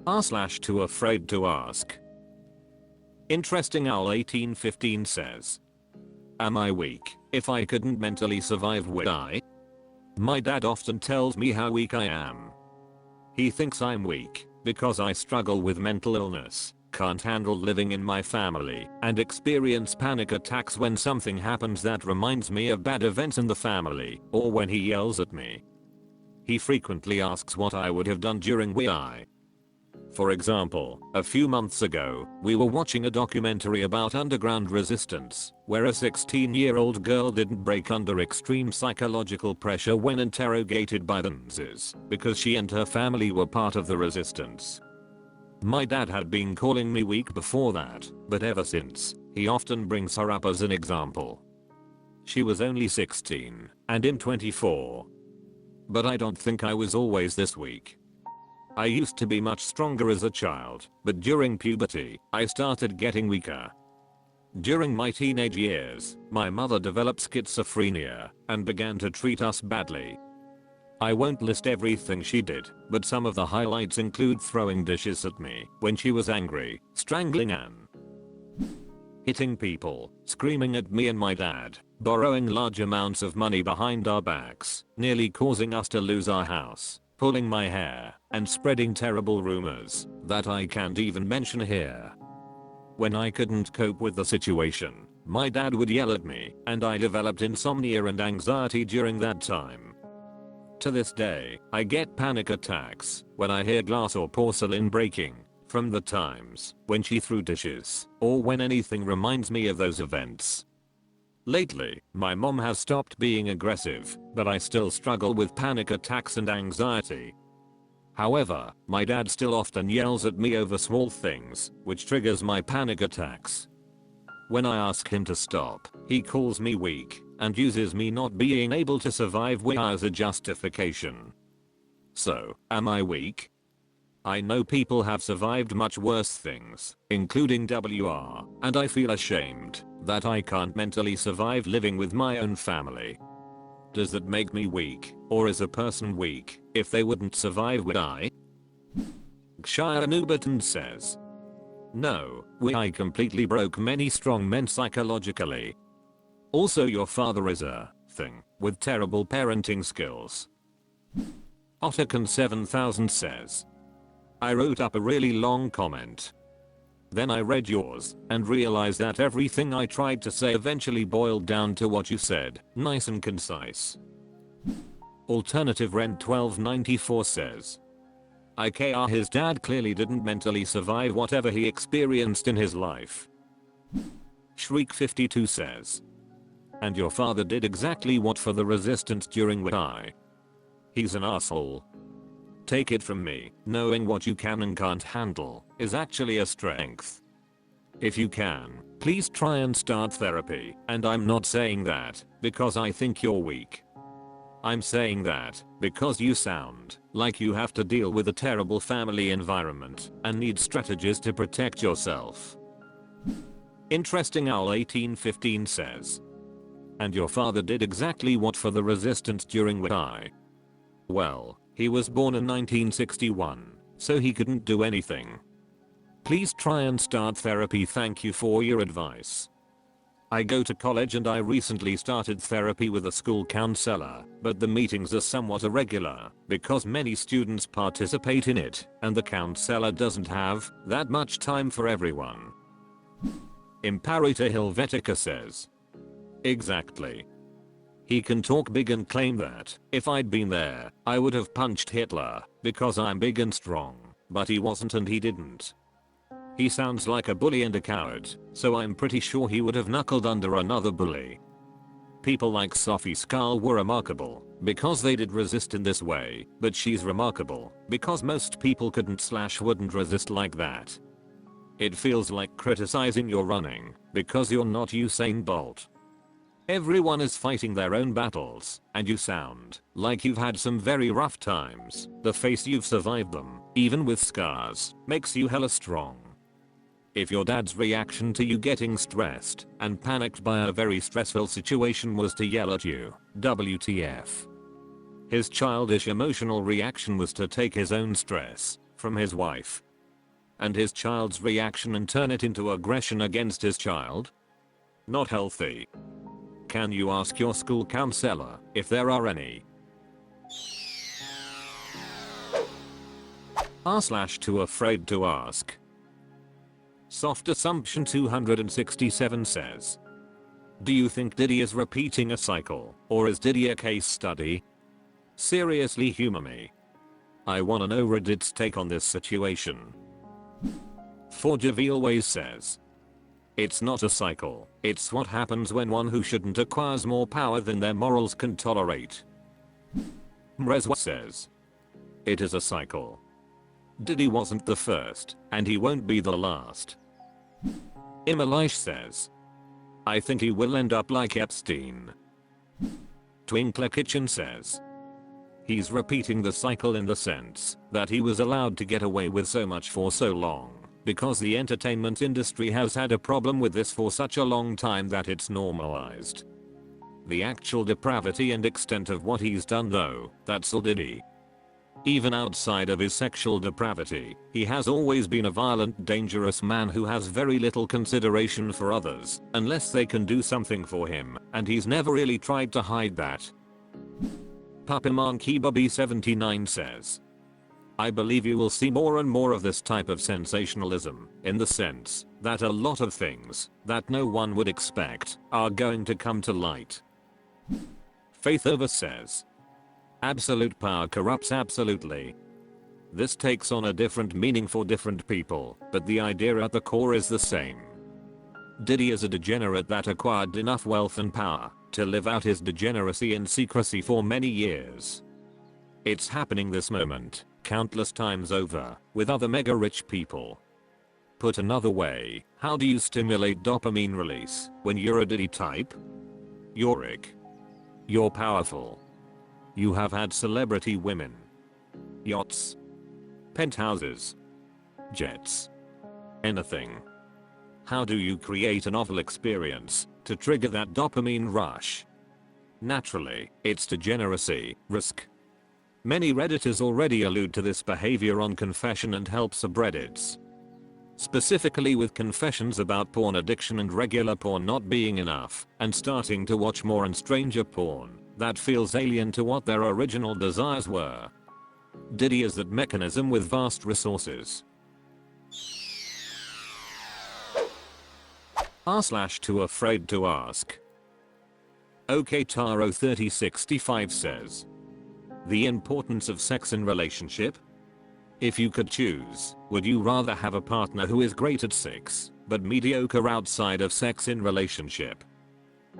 r/TooAfraidToAsk. Interesting Owl 1815 says, am I weak if I couldn't mentally survive WWII? My dad often tells me how weak I am. He thinks I'm weak because I struggle with mental illness, can't handle living in my family, and experience panic attacks when something happens that reminds me of bad events in the family, or when he yells at me. He frequently asks what I would have done during WWII. For example, a few months ago, we were watching a documentary about underground resistance, where a 16-year-old girl didn't break under extreme psychological pressure when interrogated by the Nazis, because she and her family were part of the resistance. My dad had been calling me weak before that, but ever since, he often brings her up as an example. She was only 16, and I'm 24. But I don't think I was always this weak. I used to be much stronger as a child, but during puberty, I started getting weaker. During my teenage years, my mother developed schizophrenia and began to treat us badly. I won't list everything she did, but some of the highlights include throwing dishes at me when she was angry, strangling Anne, hitting people, screaming at me and my dad, borrowing large amounts of money behind our backs, nearly causing us to lose our house, pulling my hair, and spreading terrible rumors that I can't even mention here. When I couldn't cope with the situation, my dad would yell at me, and I developed insomnia and anxiety during that time. To this day, I get panic attacks when I hear glass or porcelain breaking from the times when she threw dishes, or when anything reminds me of those events. Lately, my mom has stopped being aggressive, but I still struggle with panic attacks and anxiety. However, my dad still often yells at me over small things, which triggers my panic attacks. When I ask him to stop, he calls me weak and uses me not being able to survive WWII as a justification. So, am I weak? I know people have survived much worse things, including WR, and I feel ashamed that I can't mentally survive living with my own family. Does that make me weak, or is a person weak if they wouldn't survive WWII? Shire Newberton says, no, WWII completely broke many strong men psychologically. Also, your father is a thing with terrible parenting skills. Otacon 7000 says, I wrote up a really long comment. Then I read yours and realized that everything I tried to say eventually boiled down to what you said, nice and concise. Alternative Rent 1294 says, IKR his dad clearly didn't mentally survive whatever he experienced in his life. Shriek 52 says, and your father did exactly what for the resistance during WWII. He's an asshole. Take it from me, knowing what you can and can't handle is actually a strength. If you can, please try and start therapy, and I'm not saying that because I think you're weak. I'm saying that because you sound like you have to deal with a terrible family environment and need strategies to protect yourself. Interesting Owl 1815 says, and your father did exactly what for the resistance during WWII? Well, he was born in 1961, so he couldn't do anything. Please try and start therapy. Thank you for your advice. I go to college and I recently started therapy with a school counselor, but the meetings are somewhat irregular because many students participate in it and the counselor doesn't have that much time for everyone. Imperator Helvetica says, exactly. He can talk big and claim that if I'd been there, I would have punched Hitler because I'm big and strong, but he wasn't and he didn't. He sounds like a bully and a coward, so I'm pretty sure he would have knuckled under another bully. People like Sophie Scarl were remarkable because they did resist in this way, but she's remarkable because most people couldn't/wouldn't resist like that. It feels like criticizing your running because you're not Usain Bolt. Everyone is fighting their own battles, and you sound like you've had some very rough times. The face you've survived them, even with scars, makes you hella strong. If your dad's reaction to you getting stressed and panicked by a very stressful situation was to yell at you, WTF. His childish emotional reaction was to take his own stress from his wife and his child's reaction and turn it into aggression against his child? Not healthy. Can you ask your school counselor if there are any? r/TooAfraidToAsk. Soft Assumption 267 says, do you think Diddy is repeating a cycle, or is Diddy a case study? Seriously, humor me. I wanna know Reddit's take on this situation. WWII says, it's not a cycle, it's what happens when one who shouldn't acquires more power than their morals can tolerate. Mrezwa says, it is a cycle. Diddy wasn't the first, and he won't be the last. Imalish says, I think he will end up like Epstein. Twinkler Kitchen says, he's repeating the cycle in the sense that he was allowed to get away with so much for so long because the entertainment industry has had a problem with this for such a long time that it's normalized. The actual depravity and extent of what he's done though, that's all Diddy. Even outside of his sexual depravity, he has always been a violent, dangerous man who has very little consideration for others, unless they can do something for him, and he's never really tried to hide that. Papiman Bobby 79 says, I believe you will see more and more of this type of sensationalism, in the sense that a lot of things that no one would expect are going to come to light. Faith Over says, absolute power corrupts absolutely. This takes on a different meaning for different people, but the idea at the core is the same. Diddy is a degenerate that acquired enough wealth and power to live out his degeneracy in secrecy for many years. It's happening this moment, countless times over, with other mega rich people. Put another way, how do you stimulate dopamine release when you're a Diddy type? You're rich. You're powerful. You have had celebrity women, yachts, penthouses, jets, anything. How do you create an awful experience to trigger that dopamine rush? Naturally, it's degeneracy, risk. Many Redditors already allude to this behavior on confession and help subreddits. Specifically with confessions about porn addiction and regular porn not being enough, and starting to watch more and stranger porn that feels alien to what their original desires were. Diddy is that mechanism with vast resources. r/TooAfraidToAsk. OK Taro 3065 says, the importance of sex in relationship? If you could choose, would you rather have a partner who is great at sex, but mediocre outside of sex in relationship?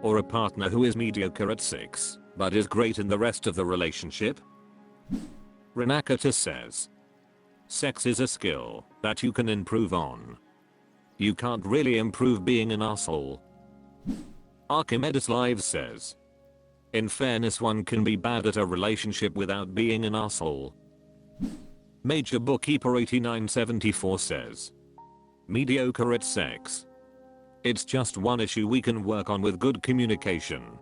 Or a partner who is mediocre at sex, but is great in the rest of the relationship? Renakata says, sex is a skill that you can improve on. You can't really improve being an asshole. Archimedes Live says, in fairness, one can be bad at a relationship without being an asshole. Major Bookkeeper 8974 says, mediocre at sex. It's just one issue we can work on with good communication.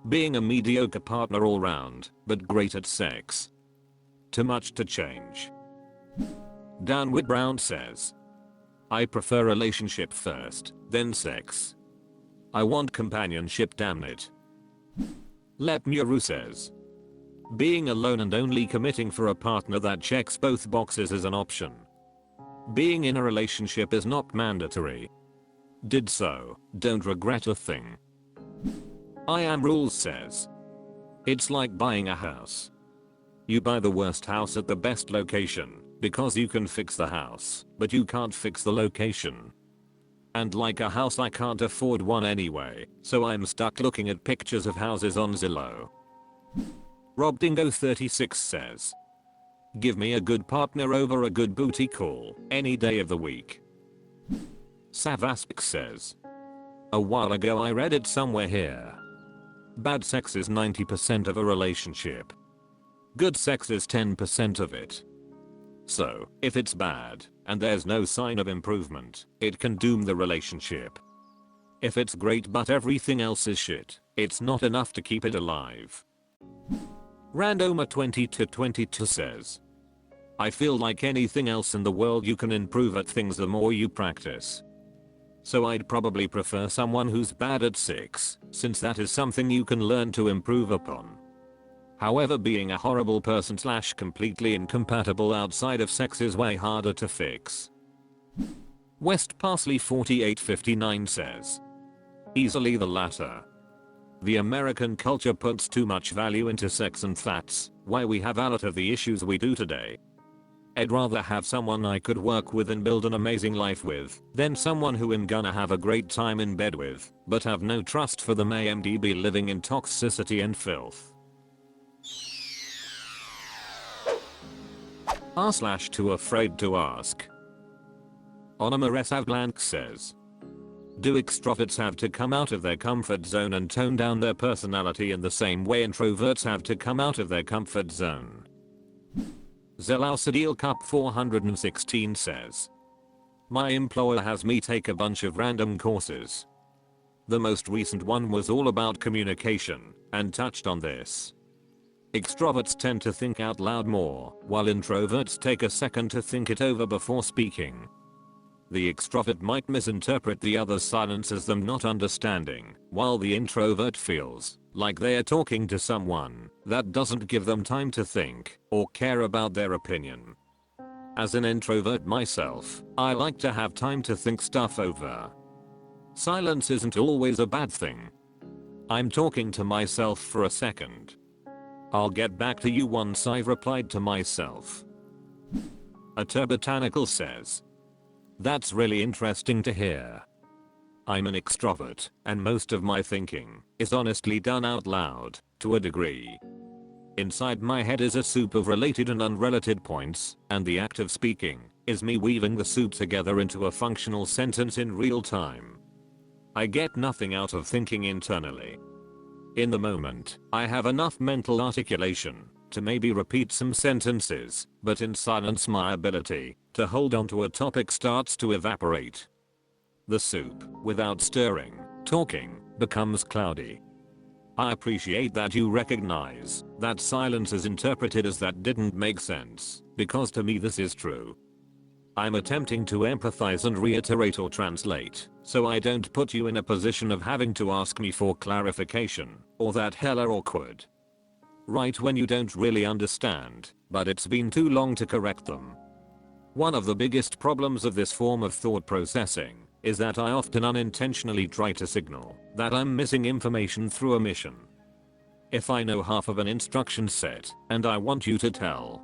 Being a mediocre partner all round, but great at sex. Too much to change. Dan Whitbrown says, I prefer relationship first, then sex. I want companionship, damn it. Lep Muru says, being alone and only committing for a partner that checks both boxes is an option. Being in a relationship is not mandatory. Did so, don't regret a thing. I Am Rules says, it's like buying a house. You buy the worst house at the best location, because you can fix the house, but you can't fix the location. And like a house, I can't afford one anyway, so I'm stuck looking at pictures of houses on Zillow. Rob Dingo 36 says, give me a good partner over a good booty call, any day of the week. Savaspik says, a while ago I read it somewhere here. Bad sex is 90% of a relationship. Good sex is 10% of it. So, if it's bad, and there's no sign of improvement, it can doom the relationship. If it's great but everything else is shit, it's not enough to keep it alive. Randoma 20 to 22 says, I feel like anything else in the world, you can improve at things the more you practice. So I'd probably prefer someone who's bad at sex, since that is something you can learn to improve upon. However, being a horrible person / completely incompatible outside of sex is way harder to fix. West Parsley 4859 says, easily the latter. The American culture puts too much value into sex, and that's why we have a lot of the issues we do today. I'd rather have someone I could work with and build an amazing life with than someone who I'm gonna have a great time in bed with, but have no trust for them and be living in toxicity and filth. r/TooAfraidToAsk. Onomaresav Blank says, do extroverts have to come out of their comfort zone and tone down their personality in the same way introverts have to come out of their comfort zone? Zelausadil Cup 416 says, my employer has me take a bunch of random courses. The most recent one was all about communication and touched on this. Extroverts tend to think out loud more, while introverts take a second to think it over before speaking. The extrovert might misinterpret the other's silence as them not understanding, while the introvert feels like they are talking to someone that doesn't give them time to think or care about their opinion. As an introvert myself, I like to have time to think stuff over. Silence isn't always a bad thing. I'm talking to myself for a second. I'll get back to you once I've replied to myself. A Turbotanical says, that's really interesting to hear. I'm an extrovert, and most of my thinking is honestly done out loud, to a degree. Inside my head is a soup of related and unrelated points, and the act of speaking is me weaving the soup together into a functional sentence in real time. I get nothing out of thinking internally. In the moment, I have enough mental articulation to maybe repeat some sentences, but in silence my ability to hold on to a topic starts to evaporate. The soup, without stirring, talking, becomes cloudy. I appreciate that you recognize that silence is interpreted as that didn't make sense, because to me this is true. I'm attempting to empathize and reiterate or translate, so I don't put you in a position of having to ask me for clarification, or that hella awkward. Right when you don't really understand, but it's been too long to correct them. One of the biggest problems of this form of thought processing is that I often unintentionally try to signal that I'm missing information through omission. If I know half of an instruction set and I want you to tell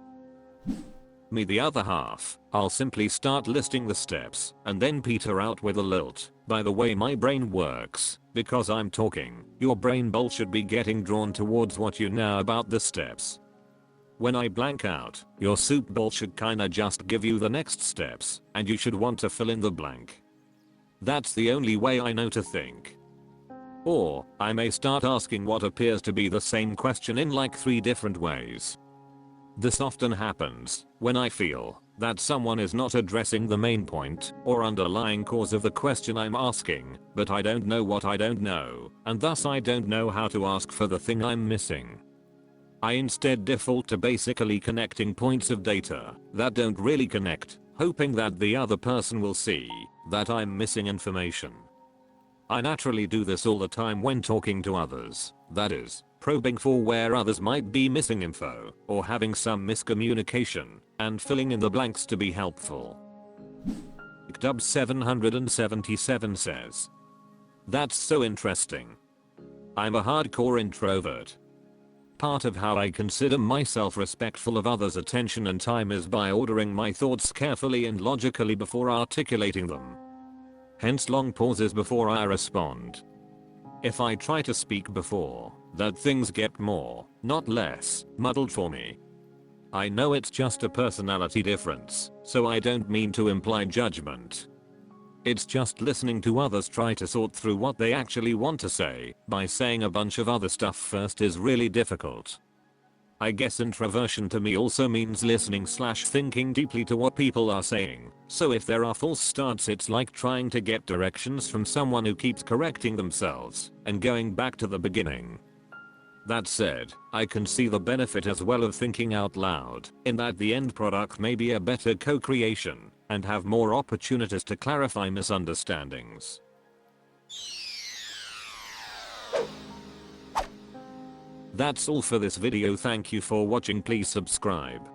me the other half, I'll simply start listing the steps and then peter out with a lilt. By the way my brain works, because I'm talking, your brain bowl should be getting drawn towards what you know about the steps. When I blank out, your soup bowl should kinda just give you the next steps, and you should want to fill in the blank. That's the only way I know to think. Or, I may start asking what appears to be the same question in like 3 different ways. This often happens when I feel that someone is not addressing the main point or underlying cause of the question I'm asking, but I don't know what I don't know, and thus I don't know how to ask for the thing I'm missing. I instead default to basically connecting points of data that don't really connect, hoping that the other person will see that I'm missing information. I naturally do this all the time when talking to others, that is, probing for where others might be missing info or having some miscommunication and filling in the blanks to be helpful. Dub 777 says, that's so interesting. I'm a hardcore introvert. Part of how I consider myself respectful of others' attention and time is by ordering my thoughts carefully and logically before articulating them. Hence long pauses before I respond. If I try to speak before that, things get more, not less, muddled for me. I know it's just a personality difference, so I don't mean to imply judgment. It's just listening to others try to sort through what they actually want to say by saying a bunch of other stuff first is really difficult. I guess introversion to me also means listening / thinking deeply to what people are saying, so if there are false starts it's like trying to get directions from someone who keeps correcting themselves and going back to the beginning. That said, I can see the benefit as well of thinking out loud, in that the end product may be a better co-creation, and have more opportunities to clarify misunderstandings. That's all for this video. Thank you for watching. Please subscribe.